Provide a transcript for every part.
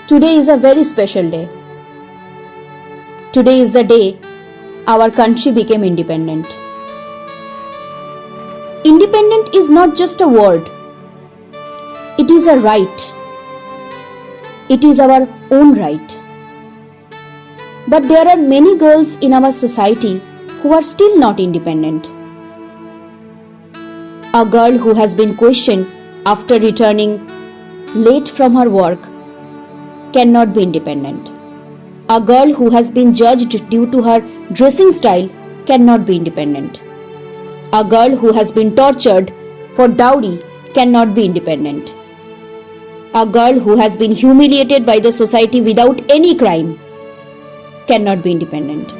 Today is a very special day. Today is the day our country became independent. Independent is not just a word, it is a right. It is our own right. But there are many girls in our society who are still not independent. A girl who has been questioned after returning late from her work cannot be independent. A girl who has been judged due to her dressing style cannot be independent. A girl who has been tortured for dowry cannot be independent. A girl who has been humiliated by the society without any crime cannot be independent.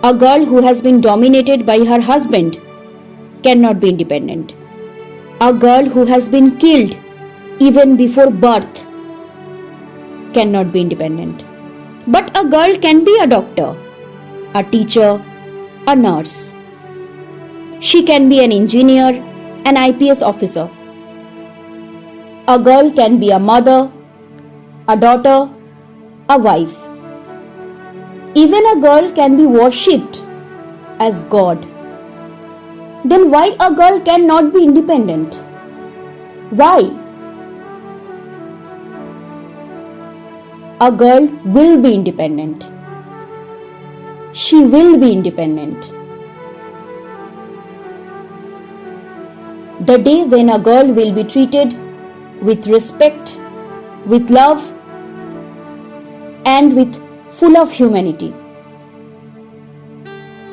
A girl who has been dominated by her husband cannot be independent. A girl who has been killed even before birth cannot be independent. But a girl can be a doctor, a teacher, a nurse. She can be an engineer, an IPS officer. A girl can be a mother, a daughter, a wife. Even a girl can be worshipped as God. Then why a girl cannot be independent? Why? A girl will be independent. She will be independent. The day when a girl will be treated with respect, with love, and with full of humanity.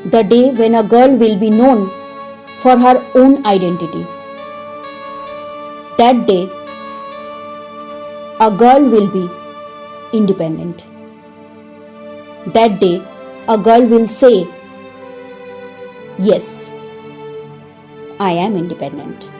The day when a girl will be known for her own identity. That day, a girl will be independent. That day, a girl will say, yes, I am independent.